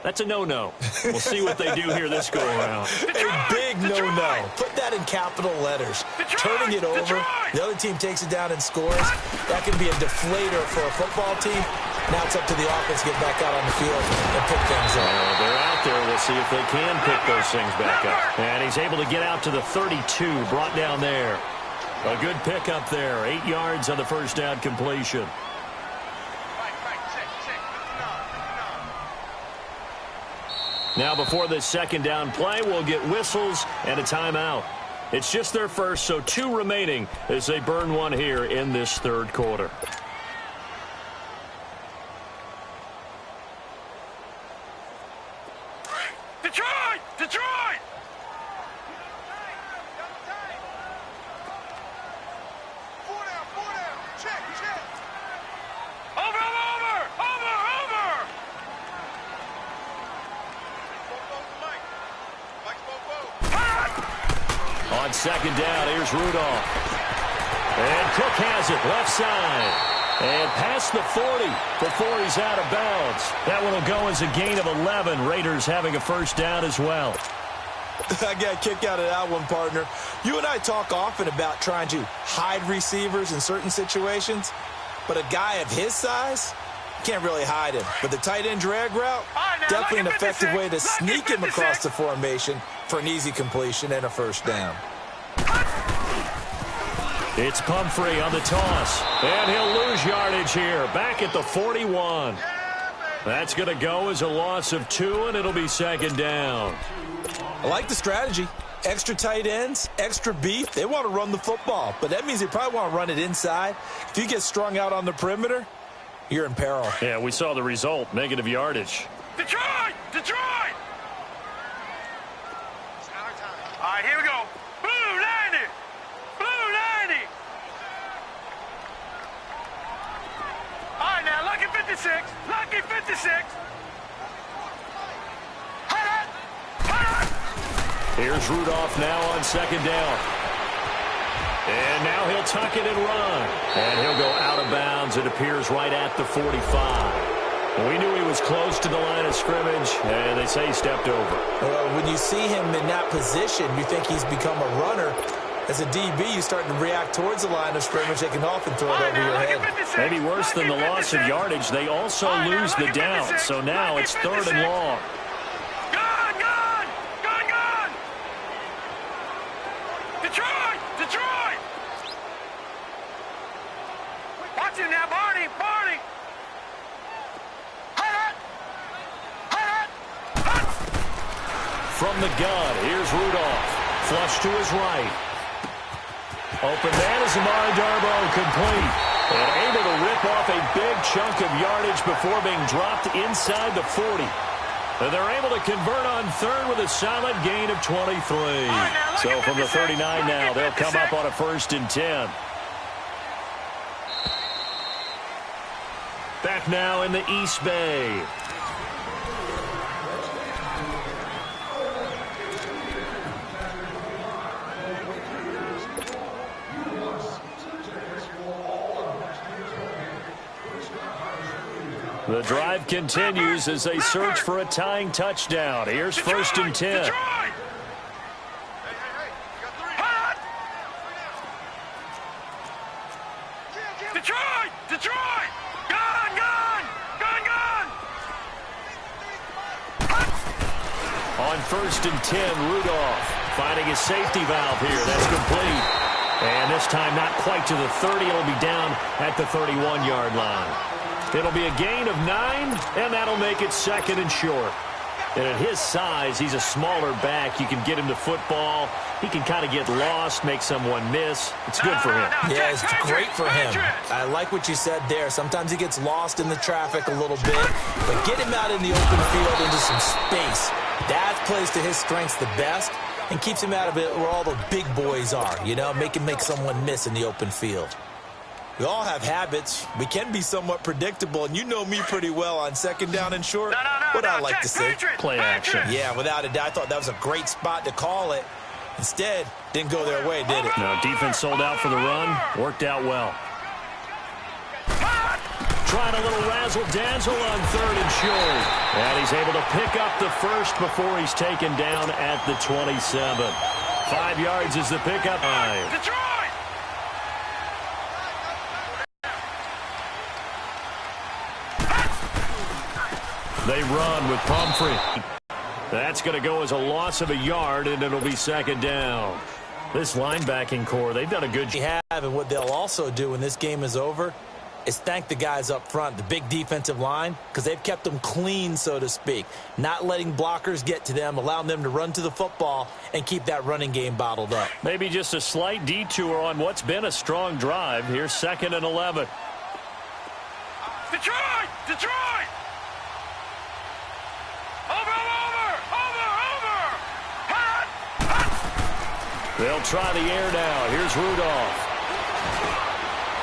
Speaker 2: That's a no-no. We'll see what they do here this go-around.
Speaker 4: A big no-no. Put that in capital letters. Turning it over, the other team takes it down and scores. That can be a deflator for a football team. Now it's up to the offense to get back out on the field and pick things up.
Speaker 2: They're out there. We'll see if they can pick those things back up. And he's able to get out to the 32, brought down there. A good pick up there. 8 yards on the first down completion. Now before this second down play, we'll get whistles and a timeout. It's just their first, so 2 remaining as they burn one here in this third quarter.
Speaker 3: Detroit! Detroit! Four down. Check. Over!
Speaker 2: On second down, here's Rudolph. And Cook has it, left side. And past the 40 before he's out of bounds. That one will go as a gain of 11. Raiders having a first down as well.
Speaker 4: I got a kick out of that one, partner. You and I talk often about trying to hide receivers in certain situations, but a guy of his size can't really hide him. But the tight end drag route, definitely an effective way to sneak him across the formation for an easy completion and a first down.
Speaker 2: It's Pumphrey on the toss, and he'll lose yardage here, back at the 41. That's going to go as a loss of 2, and it'll be second down.
Speaker 4: I like the strategy. Extra tight ends, extra beef. They want to run the football, but that means they probably want to run it inside. If you get strung out on the perimeter, you're in peril.
Speaker 2: Yeah, we saw the result, negative yardage.
Speaker 3: Detroit! All right, here we go. Blue 90! All right, now, lucky 56.
Speaker 2: Here's Rudolph now on second down. And now he'll tuck it and run. And he'll go out of bounds. It appears right at the 45. We knew he was close to the line of scrimmage, and they say he stepped over.
Speaker 4: Well, when you see him in that position, you think he's become a runner. As a DB, you start to react towards the line of scrimmage. They can often throw it over your head.
Speaker 2: Maybe worse than the loss of yardage, they also lose the down. So now it's 3rd and long.
Speaker 3: Gone! Detroit! Watch him now, Barney!
Speaker 2: From the gun, here's Rudolph. Flush to his right. Open man is Amari Darboh, complete. And able to rip off a big chunk of yardage before being dropped inside the 40. And they're able to convert on 3rd with a solid gain of 23. So from the 39 now, they'll come up on a 1st and 10. Back now in the East Bay. The drive continues as they search for a tying touchdown. Here's 1st and 10.
Speaker 3: Detroit! Gone!
Speaker 2: On 1st and 10, Rudolph finding his safety valve here. That's complete. And this time not quite to the 30. It'll be down at the 31-yard line. It'll be a gain of 9, and that'll make it 2nd and short. And at his size, he's a smaller back. You can get him to football. He can kind of get lost, make someone miss. It's good for him.
Speaker 4: Yeah, it's great for him. I like what you said there. Sometimes he gets lost in the traffic a little bit, but get him out in the open field into some space. That plays to his strengths the best and keeps him out of it where all the big boys are, you know, make someone miss in the open field. We all have habits. We can be somewhat predictable, and you know me pretty well on 2nd down and short. What I like to see.
Speaker 2: Play action.
Speaker 4: Yeah, without a doubt. I thought that was a great spot to call it. Instead, didn't go their way, did it?
Speaker 2: No, defense sold out for the run. Worked out well. Trying a little razzle-dazzle on 3rd and short. And he's able to pick up the 1st before he's taken down at the 27. 5 yards is the pickup.
Speaker 3: Detroit!
Speaker 2: They run with Pumphrey. That's going to go as a loss of a yard, and it'll be 2nd down. This linebacking core, they've done a good job.
Speaker 4: And what they'll also do when this game is over is thank the guys up front, the big defensive line, because they've kept them clean, so to speak, not letting blockers get to them, allowing them to run to the football and keep that running game bottled up.
Speaker 2: Maybe just a slight detour on what's been a strong drive. Here's 2nd and 11.
Speaker 3: Detroit! Detroit! Over! Hot!
Speaker 2: They'll try the air now. Here's Rudolph.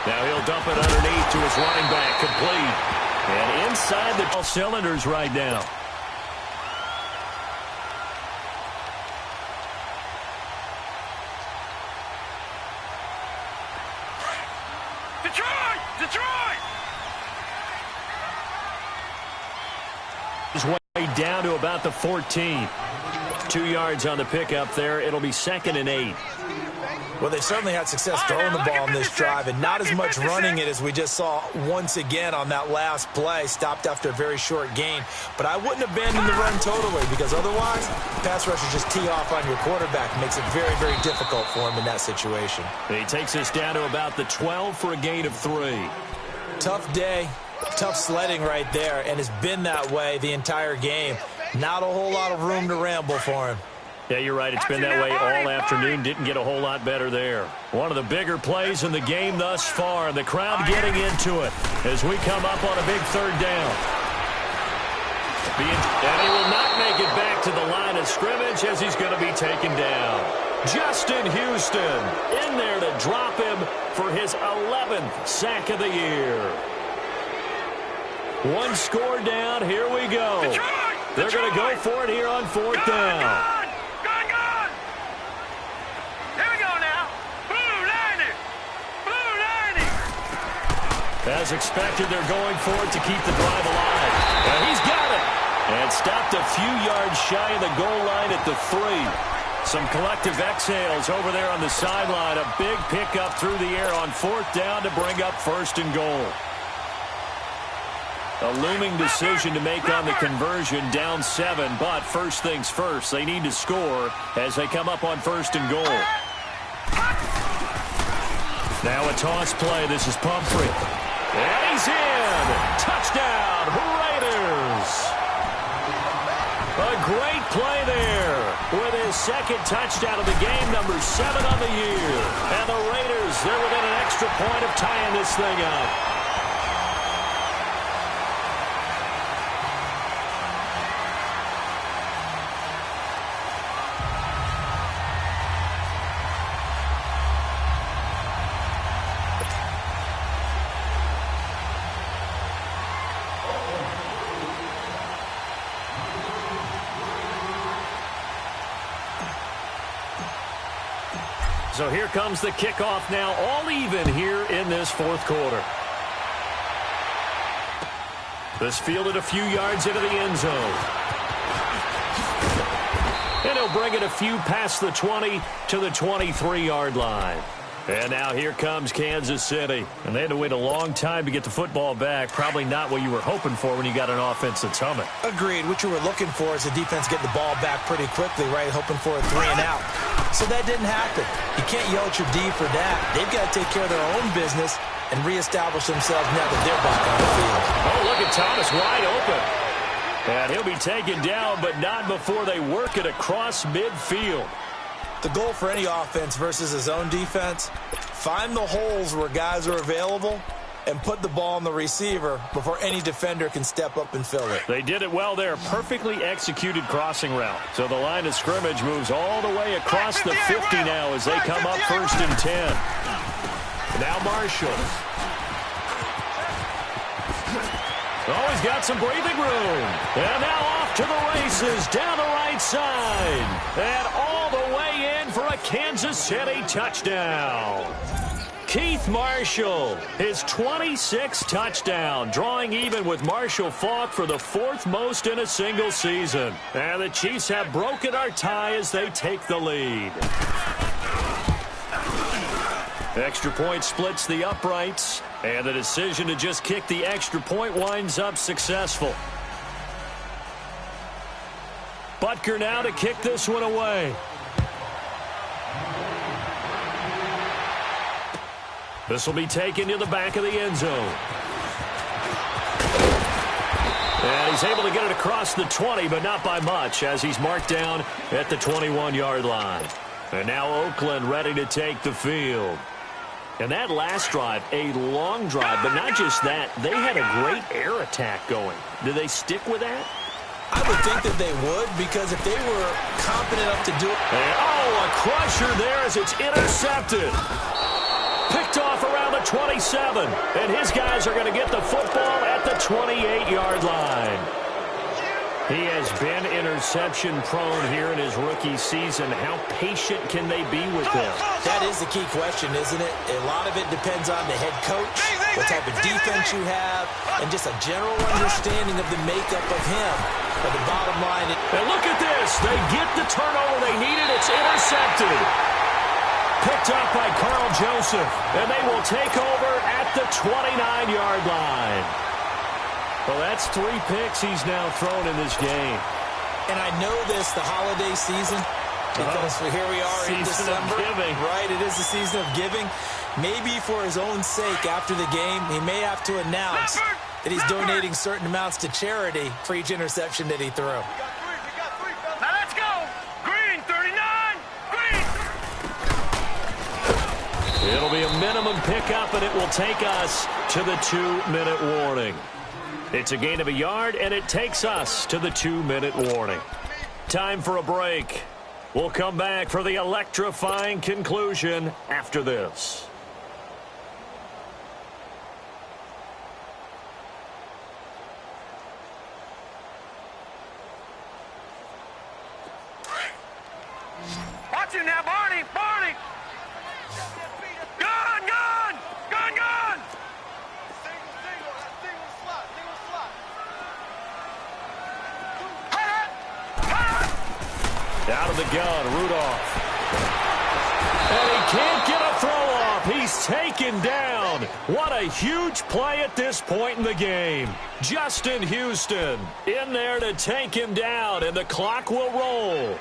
Speaker 2: Now he'll dump it underneath to his running back, complete. And inside the all cylinders right now.
Speaker 3: Detroit! Detroit!
Speaker 2: His way down to about the 14. 2 yards on the pickup there. It'll be 2nd and 8.
Speaker 4: Well, they certainly had success throwing the ball on this drive and not as much running it as we just saw once again on that last play. Stopped after a very short gain. But I wouldn't abandon the run totally because otherwise, pass rushers just tee off on your quarterback. Makes it very, very difficult for him in that situation.
Speaker 2: He takes us down to about the 12 for a gain of 3.
Speaker 4: Tough day, tough sledding right there, and it's been that way the entire game. Not a whole lot of room to ramble for him.
Speaker 2: Yeah, you're right. It's been that way all afternoon. Didn't get a whole lot better there. One of the bigger plays in the game thus far. The crowd getting into it as we come up on a big 3rd down. And he will not make it back to the line of scrimmage as he's going to be taken down. Justin Houston in there to drop him for his 11th sack of the year. 1 score down. Here we go. They're going to go for it here on 4th down. As expected, they're going for it to keep the drive alive. And he's got it. And stopped a few yards shy of the goal line at the 3. Some collective exhales over there on the sideline. A big pickup through the air on 4th down to bring up 1st and goal. A looming decision to make on the conversion, down 7. But first things first, they need to score as they come up on 1st and goal. Now a toss play. This is Pumphrey. And he's in. Touchdown, Raiders. A great play there with his 2nd touchdown of the game, number 7 on the year. And the Raiders, they're within an extra point of tying this thing up. So here comes the kickoff now, all even here in this 4th quarter. This fielded a few yards into the end zone. And he'll bring it a few past the 20 to the 23-yard line. And now here comes Kansas City. And they had to wait a long time to get the football back. Probably not what you were hoping for when you got an offense that's humming.
Speaker 4: Agreed. What you were looking for is the defense getting the ball back pretty quickly, right? Hoping for a 3 and out. So that didn't happen. You can't yell at your D for that. They've got to take care of their own business and reestablish themselves now that they're back on the field.
Speaker 2: Oh, look at Thomas wide open. And he'll be taken down, but not before they work it across midfield.
Speaker 4: The goal for any offense versus his own defense, find the holes where guys are available and put the ball on the receiver before any defender can step up and fill it.
Speaker 2: They did it well there. Perfectly executed crossing route. So the line of scrimmage moves all the way across the 50 now as they come up 1st and 10. Now Marshall. Oh, he's got some breathing room. And now off to the races down the right side. And all the way in for a Kansas City touchdown. Keith Marshall, his 26th touchdown, drawing even with Marshall Faulk for the 4th most in a single season. And the Chiefs have broken our tie as they take the lead. Extra point splits the uprights, and the decision to just kick the extra point winds up successful. Butker now to kick this one away. This will be taken to the back of the end zone. And he's able to get it across the 20, but not by much, as he's marked down at the 21-yard line. And now Oakland ready to take the field. And that last drive, a long drive, but not just that. They had a great air attack going. Do they stick with that?
Speaker 4: I would think that they would, because if they were confident enough to do it.
Speaker 2: And, a crusher there as it's intercepted. Picked off around the 27. And his guys are going to get the football at the 28-yard line. He has been interception-prone here in his rookie season. How patient can they be with him?
Speaker 4: That is the key question, isn't it? A lot of it depends on the head coach, what type of defense you have, and just a general understanding of the makeup of him. But the bottom line is...
Speaker 2: And look at this. They get the turnover they needed. It's intercepted. Picked up by Carl Joseph. And they will take over at the 29-yard line. Well, that's 3 picks he's now thrown in this game.
Speaker 4: And I know this, the holiday season, because here we are in December. Right, it is the season of giving. Maybe for his own sake after the game, he may have to announce that he's donating certain amounts to charity for each interception that he threw.
Speaker 3: We got three, fellas. Now let's go. Green, 39. Green.
Speaker 2: It'll be a minimum pickup, and it will take us to the 2-minute warning. It's a gain of a yard, and it takes us to the 2-minute warning. Time for a break. We'll come back for the electrifying conclusion after this.
Speaker 3: Watch him now, Barney. Barney. Gun, gun. Gun, gun. Single slot.
Speaker 2: Out of the gun, Rudolph. And he can't get a throw off. He's taken down. What a huge play at this point in the game. Justin Houston in there to take him down, and the clock will roll.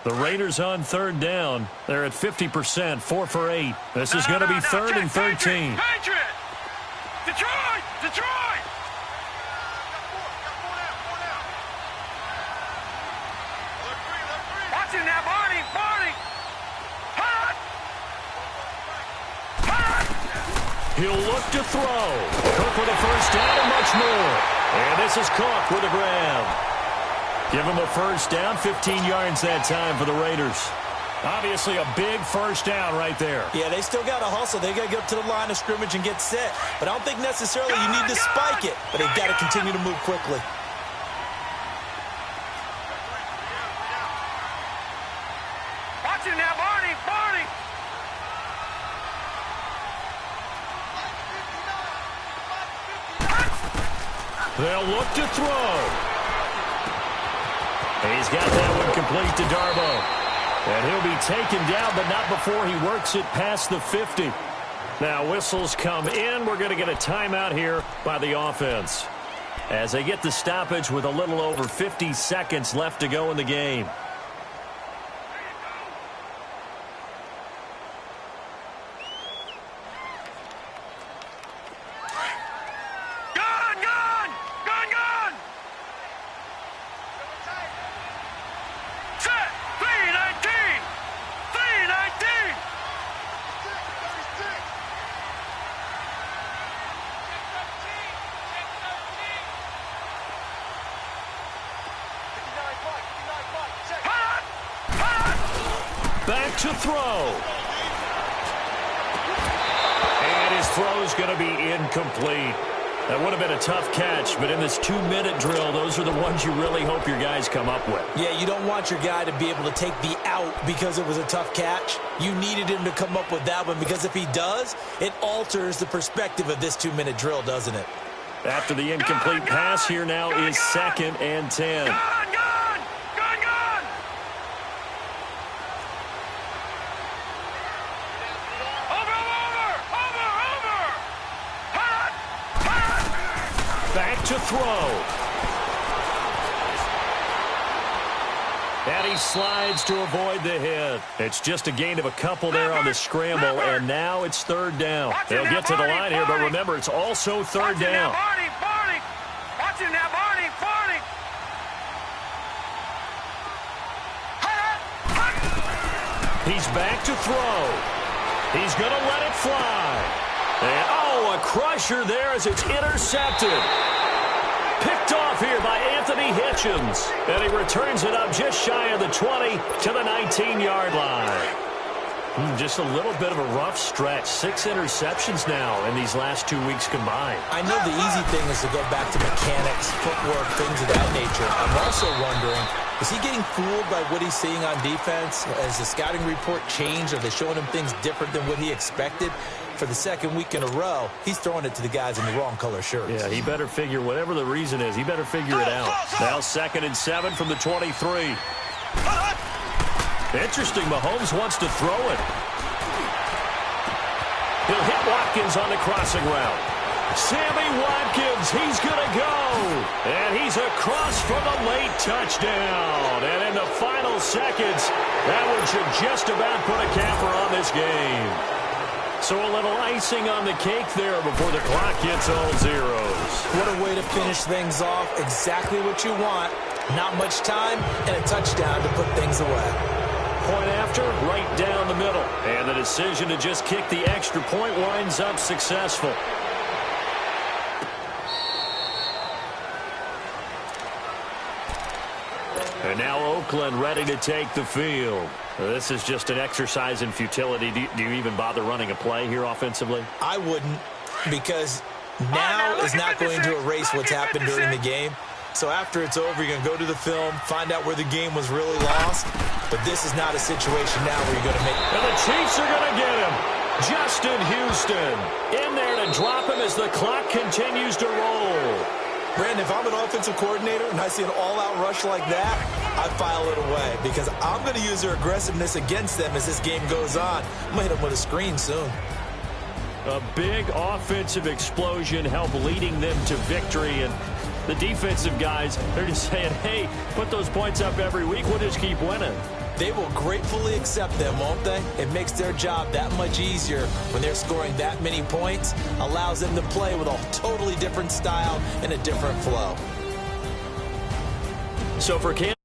Speaker 2: The Raiders on 3rd down. They're at 50%, 4 for 8. This is going to be 3rd and 13.
Speaker 3: Patriot. Detroit! Detroit! Watch him now, Barney! Barney! Hot! Hot!
Speaker 2: He'll look to throw. Cook with a first down and much more. And this is Cook with a grab. Give him a first down, 15 yards that time for the Raiders. Obviously a big first down right there.
Speaker 4: Yeah, they still got to hustle. They got to get up to the line of scrimmage and get set. But I don't think necessarily you need to spike it. But they've got to continue to move quickly.
Speaker 3: Watch him now, Barney! Barney!
Speaker 2: They'll look to throw. He's got that one complete to Darbo. And he'll be taken down, but not before he works it past the 50. Now whistles come in. We're going to get a timeout here by the offense, as they get the stoppage with a little over 50 seconds left to go in the game.
Speaker 3: Gun! Gun! Gun! Gun! Set! 319! 319!
Speaker 2: Back to throw. And his throw's going to be incomplete. That would have been a tough catch, but in this 2-minute drill, those are the ones you really hope your guys come up with.
Speaker 4: Yeah, you don't want your guy to be able to take the out because it was a tough catch. You needed him to come up with that one, because if he does, it alters the perspective of this 2-minute drill, doesn't it?
Speaker 2: After the incomplete pass, here now is 2nd and 10.
Speaker 3: Gun! Gun! Gun! Gun! Over! Hot! Hot!
Speaker 2: Back to throw. And he slides to avoid the hit. It's just a gain of a couple there on the scramble, and now it's third down. They'll get to the line here, but remember, it's also third down.
Speaker 3: Barney. Watch him now, Barney.
Speaker 2: He's back to throw. He's going to let it fly. And, a crusher there as it's intercepted. Picked off here by Anthony Hitchens. And he returns it up just shy of the 20 to the 19-yard line. Just a little bit of a rough stretch. 6 interceptions now in these last 2 weeks combined.
Speaker 4: I know the easy thing is to go back to mechanics, footwork, things of that nature. I'm also wondering, is he getting fooled by what he's seeing on defense? Has the scouting report changed? Are they showing him things different than what he expected? For the second week in a row, he's throwing it to the guys in the wrong color shirts.
Speaker 2: Yeah, he better figure, whatever the reason is, he better figure it out. Now 2nd and 7 from the 23. Interesting, Mahomes wants to throw it. He'll hit Watkins on the crossing route. Sammy Watkins, he's going to go. And he's across for the late touchdown. And in the final seconds, that one should just about put a capper on this game. So a little icing on the cake there before the clock hits all zeros.
Speaker 4: What a way to finish things off. Exactly what you want. Not much time and a touchdown to put things away.
Speaker 2: Point after, right down the middle. And the decision to just kick the extra point winds up successful. And now Oakland ready to take the field. This is just an exercise in futility. Do you even bother running a play here offensively?
Speaker 4: I wouldn't, because now is not going to erase what's happened during the game. So after it's over, you're going to go to the film, find out where the game was really lost. But this is not a situation now where you're going to make...
Speaker 2: And the Chiefs are going to get him. Justin Houston in there to drop him as the clock continues to roll.
Speaker 4: Brandon, if I'm an offensive coordinator and I see an all-out rush like that, I file it away because I'm going to use their aggressiveness against them as this game goes on. I'm going to hit them with a screen soon.
Speaker 2: A big offensive explosion helped leading them to victory, and the defensive guys, they're just saying, hey, put those points up every week, we'll just keep winning.
Speaker 4: They will gratefully accept them, won't they? It makes their job that much easier when they're scoring that many points, allows them to play with a totally different style and a different flow.
Speaker 2: So for Kansas